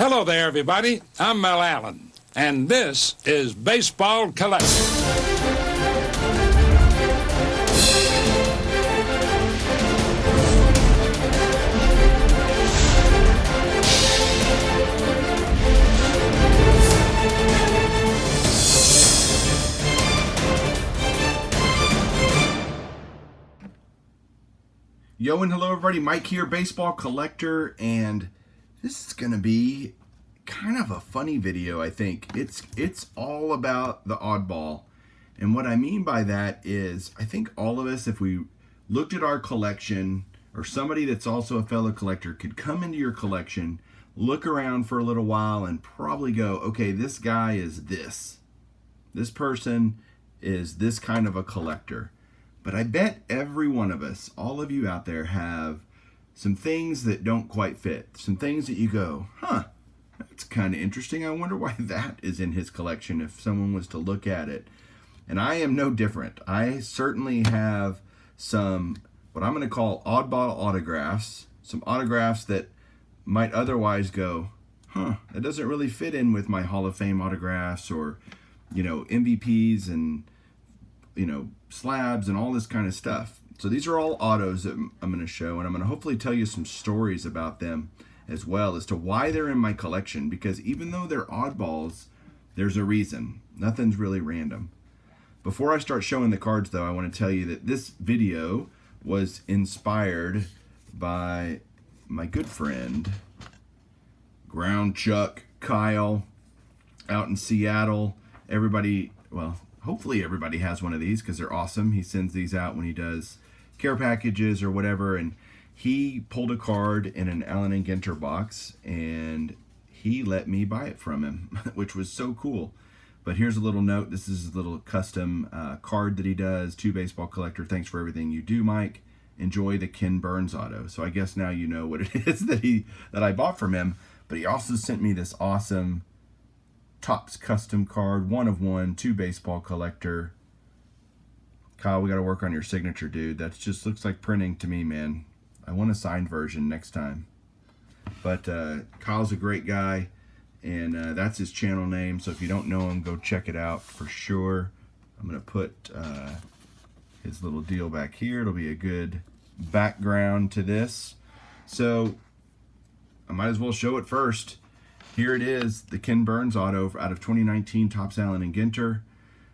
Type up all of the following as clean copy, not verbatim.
Hello there, everybody. I'm Mel Allen, and this is Baseball Collector. Yo and hello everybody, Mike here, Baseball Collector, and this is going to be kind of a funny video, I think. It's all about the oddball, and what I mean by that is I think all of us, if we looked at our collection, or somebody that's also a fellow collector could come into your collection, look around for a little while, and probably go, okay, this guy is this. This person is this kind of a collector. But I bet every one of us, all of you out there, have some things that don't quite fit. Some things that you go, huh, that's kind of interesting. I wonder why that is in his collection if someone was to look at it. And I am no different. I certainly have some, what I'm going to call oddball autographs. Some autographs that might otherwise go, huh, that doesn't really fit in with my Hall of Fame autographs, or, you know, MVPs and, you know, slabs and all this kind of stuff. So these are all autos that I'm going to show, and I'm going to hopefully tell you some stories about them as well as to why they're in my collection, because even though they're oddballs, there's a reason. Nothing's really random. Before I start showing the cards though, I want to tell you that this video was inspired by my good friend Ground Chuck Kyle out in Seattle. Everybody, well, hopefully everybody has one of these because they're awesome. He sends these out when he does care packages or whatever, and he pulled a card in an Allen & Ginter box, and he let me buy it from him, which was so cool. But here's a little note. This is a little custom card that he does. To Baseball Collector, thanks for everything you do, Mike. Enjoy the Ken Burns auto. So I guess now you know what it is that I bought from him. But he also sent me this awesome Topps custom card, 1 of 1, to Baseball Collector. Kyle, we got to work on your signature, dude. That just looks like printing to me, man. I want a signed version next time. But Kyle's a great guy, and that's his channel name. So if you don't know him, go check it out for sure. I'm going to put his little deal back here. It'll be a good background to this. So I might as well show it first. Here it is, the Ken Burns auto out of 2019 Topps Allen & Ginter.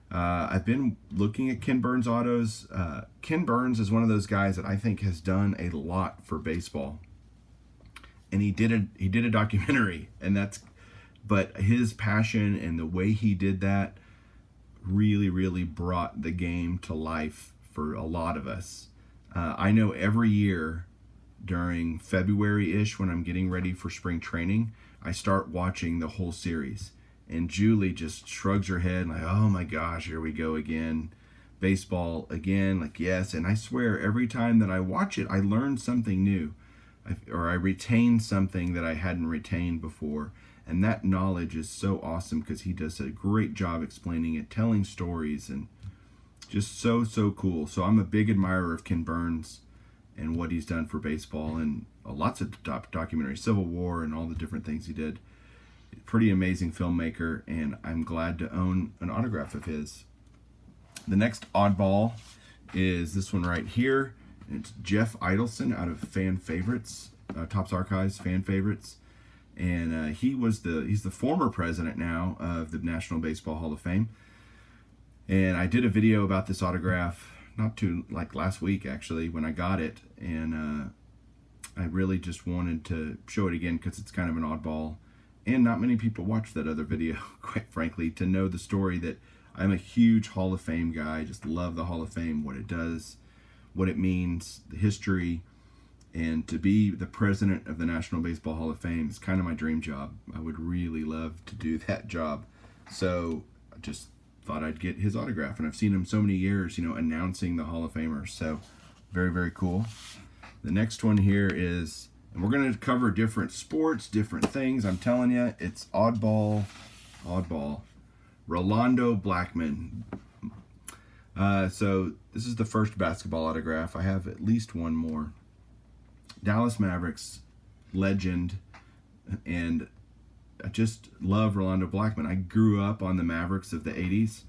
I've been looking at Ken Burns autos. Ken Burns is one of those guys that I think has done a lot for baseball. And he did a documentary, but his passion and the way he did that really, really brought the game to life for a lot of us. I know every year during February-ish, when I'm getting ready for spring training, I start watching the whole series, and Julie just shrugs her head like, oh my gosh, here we go again, baseball again, like, yes. And I swear every time that I watch it, I learn something new, or I retain something that I hadn't retained before. And that knowledge is so awesome because he does a great job explaining it, telling stories, and just so cool. So I'm a big admirer of Ken Burns and what he's done for baseball, and lots of documentaries, Civil War, and all the different things he did. Pretty amazing filmmaker, and I'm glad to own an autograph of his. The next oddball is this one right here. It's Jeff Idelson out of Fan Favorites, Topps Archives Fan Favorites, and he's the former president now of the National Baseball Hall of Fame. And I did a video about this autograph like last week actually when I got it, and I really just wanted to show it again because it's kind of an oddball, and not many people watch that other video, quite frankly, to know the story that I'm a huge Hall of Fame guy. I just love the Hall of Fame, what it does, what it means, the history, and to be the president of the National Baseball Hall of Fame is kind of my dream job. I would really love to do that job. So I just thought I'd get his autograph, and I've seen him so many years, you know, announcing the Hall of Famers. So very, very cool. The next one here is, and we're going to cover different sports, different things. I'm telling you, it's oddball. Rolando Blackman. So this is the first basketball autograph. I have at least one more. Dallas Mavericks legend and I just love Rolando Blackman. I grew up on the Mavericks of the 80s.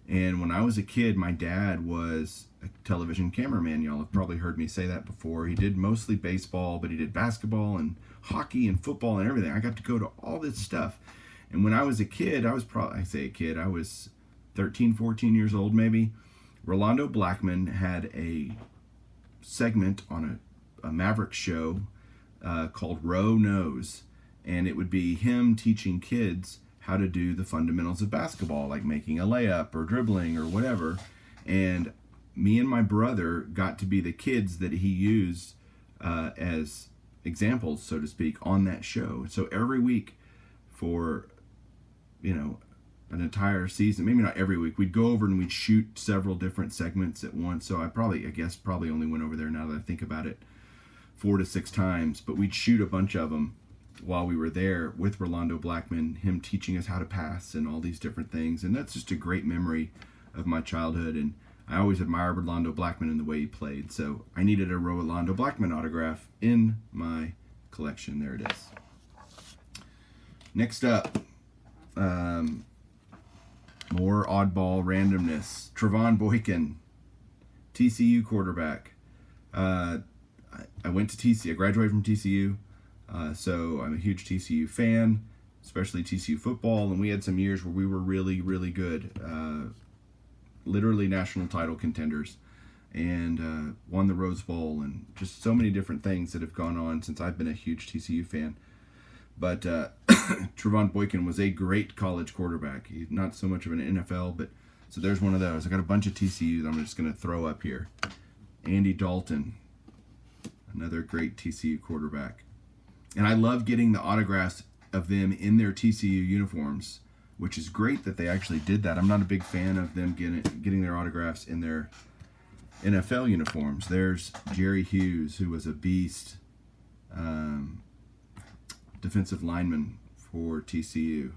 And when I was a kid, my dad was a television cameraman. Y'all have probably heard me say that before. He did mostly baseball, but he did basketball and hockey and football and everything. I got to go to all this stuff. And when I was a kid, I was 13, 14 years old maybe. Rolando Blackman had a segment on a Maverick show called Row Knows. And it would be him teaching kids how to do the fundamentals of basketball, like making a layup or dribbling or whatever. And me and my brother got to be the kids that he used as examples, so to speak, on that show. So every week for, an entire season, maybe not every week, we'd go over and we'd shoot several different segments at once. So I guess probably only went over there, now that I think about it, 4 to 6 times, but we'd shoot a bunch of them while we were there with Rolando Blackman, him teaching us how to pass and all these different things. And that's just a great memory of my childhood. And I always admired Rolando Blackman and the way he played. So I needed a Rolando Blackman autograph in my collection. There it is. Next up, more oddball randomness. Trevon Boykin, TCU quarterback. I went to TCU. I graduated from TCU. So I'm a huge TCU fan, especially TCU football, and we had some years where we were really, really good, literally national title contenders, and won the Rose Bowl, and just so many different things that have gone on since I've been a huge TCU fan. But Trevon Boykin was a great college quarterback. He's not so much of an NFL, but so there's one of those. I got a bunch of TCUs I'm just going to throw up here. Andy Dalton, another great TCU quarterback. And I love getting the autographs of them in their TCU uniforms, which is great that they actually did that. I'm not a big fan of them getting their autographs in their NFL uniforms. There's Jerry Hughes, who was a beast defensive lineman for TCU.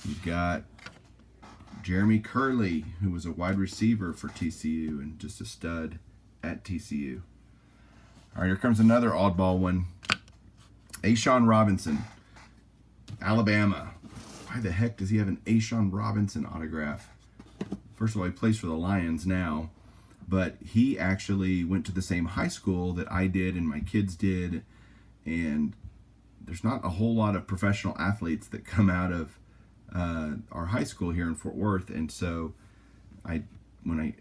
You've got Jeremy Curley, who was a wide receiver for TCU and just a stud at TCU. All right, here comes another oddball one. A'Shawn Robinson, Alabama. Why the heck does he have an A'Shawn Robinson autograph? First of all, he plays for the Lions now, but he actually went to the same high school that I did and my kids did, and there's not a whole lot of professional athletes that come out of our high school here in Fort Worth, and so when I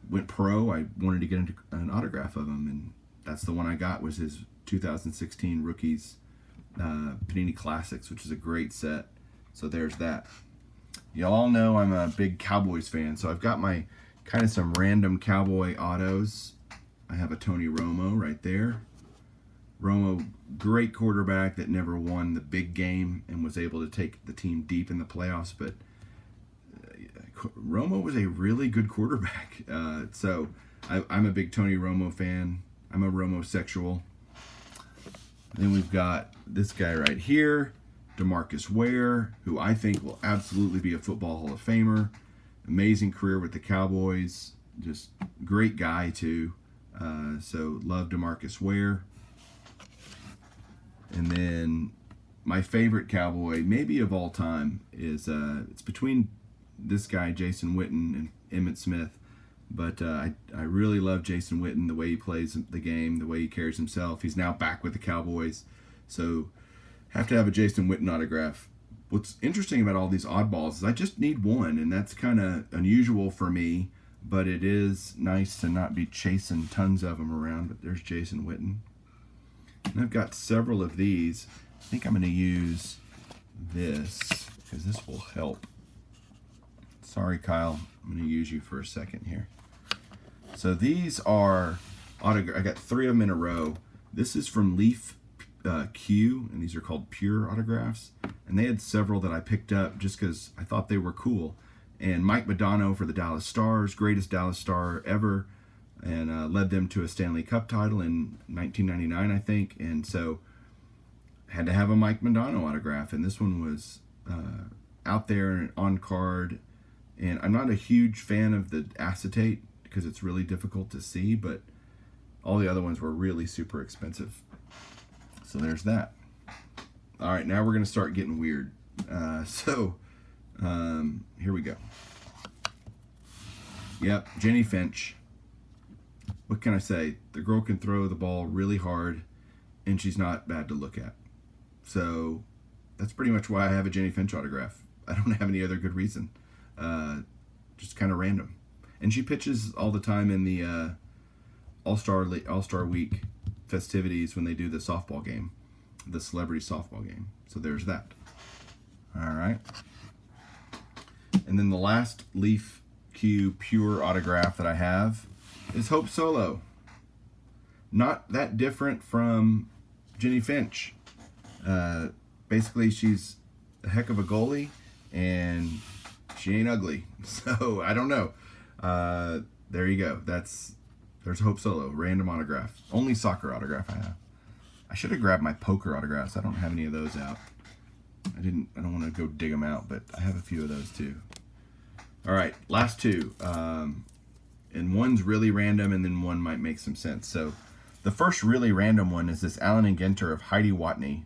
went pro, I wanted to get an autograph of him, and that's the one I got, was his 2016 Rookies Panini Classics, which is a great set. So there's that. Y'all know I'm a big Cowboys fan, so I've got my kind of some random Cowboy autos. I have a Tony Romo right there. Romo, great quarterback that never won the big game and was able to take the team deep in the playoffs, but Romo was a really good quarterback. So I'm a big Tony Romo fan. I'm a Romo-sexual. Then we've got this guy right here, DeMarcus Ware, who I think will absolutely be a Football Hall of Famer. Amazing career with the Cowboys. Just great guy, too. So love DeMarcus Ware. And then my favorite Cowboy, maybe of all time, is it's between this guy, Jason Witten, and Emmitt Smith. But I really love Jason Witten, the way he plays the game, the way he carries himself. He's now back with the Cowboys, so have to have a Jason Witten autograph. What's interesting about all these oddballs is I just need one, and that's kind of unusual for me, but it is nice to not be chasing tons of them around. But there's Jason Witten. And I've got several of these. I think I'm going to use this because this will help. Sorry, Kyle. I'm going to use you for a second here. So these are autograph. I got 3 of them in a row. This is from Leaf Q, and these are called Pure autographs. And they had several that I picked up just because I thought they were cool. And Mike Modano for the Dallas Stars, greatest Dallas Star ever, and led them to a Stanley Cup title in 1999, I think. And so had to have a Mike Modano autograph, and this one was out there and on card. And I'm not a huge fan of the acetate because it's really difficult to see, but all the other ones were really super expensive. So there's that. All right, now we're going to start getting weird. Here we go. Yep, Jenny Finch. What can I say? The girl can throw the ball really hard, and she's not bad to look at. So that's pretty much why I have a Jenny Finch autograph. I don't have any other good reason. Just kind of random. And she pitches all the time in the All-Star Week festivities when they do the softball game, the celebrity softball game. So there's that. All right. And then the last Leaf Q Pure autograph that I have is Hope Solo. Not that different from Jenny Finch. Basically, she's a heck of a goalie, and she ain't ugly. So, I don't know. There you go. There's Hope Solo, random autograph. Only soccer autograph I have. I should have grabbed my poker autographs. I don't have any of those out. I don't want to go dig them out, but I have a few of those too. All right, last two. And one's really random, and then one might make some sense. So the first really random one is this Allen and Ginter of Heidi Watney.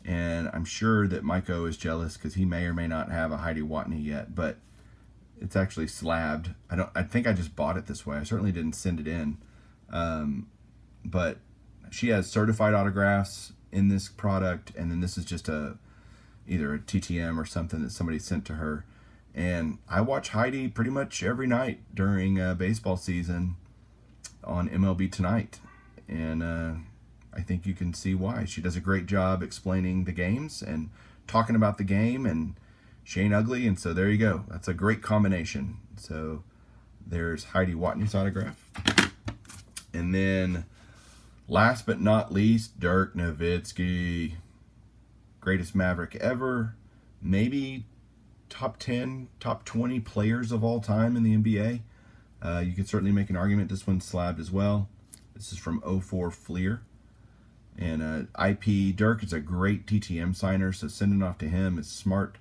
And I'm sure that Maiko is jealous because he may or may not have a Heidi Watney yet, but it's actually slabbed. I think I just bought it this way. I certainly didn't send it in. But she has certified autographs in this product, and then this is just either a TTM or something that somebody sent to her. And I watch Heidi pretty much every night during baseball season on MLB Tonight. And I think you can see why. She does a great job explaining the games and talking about the game, and she ain't ugly, and so there you go. That's a great combination. So there's Heidi Watney's autograph. And then last but not least, Dirk Nowitzki. Greatest Maverick ever. Maybe top 10, top 20 players of all time in the NBA. You could certainly make an argument this one's slabbed as well. This is from 04 Fleer. And IP, Dirk is a great TTM signer, so sending off to him is smart.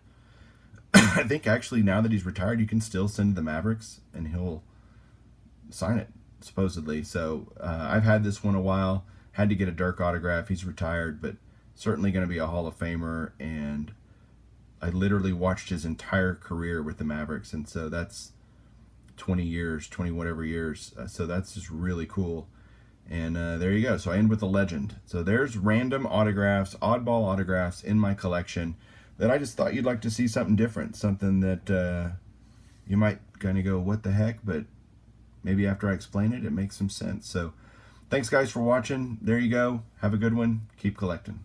I think actually now that he's retired, you can still send to the Mavericks, and he'll sign it, supposedly. So I've had this one a while. Had to get a Dirk autograph. He's retired, but certainly going to be a Hall of Famer, and I literally watched his entire career with the Mavericks, and so that's 20 years, 20 whatever years. So that's just really cool. And there you go. So I end with a legend. So there's random autographs, oddball autographs in my collection that I just thought you'd like to see something different, something that you might kind of go, what the heck? But maybe after I explain it, it makes some sense. So thanks, guys, for watching. There you go. Have a good one. Keep collecting.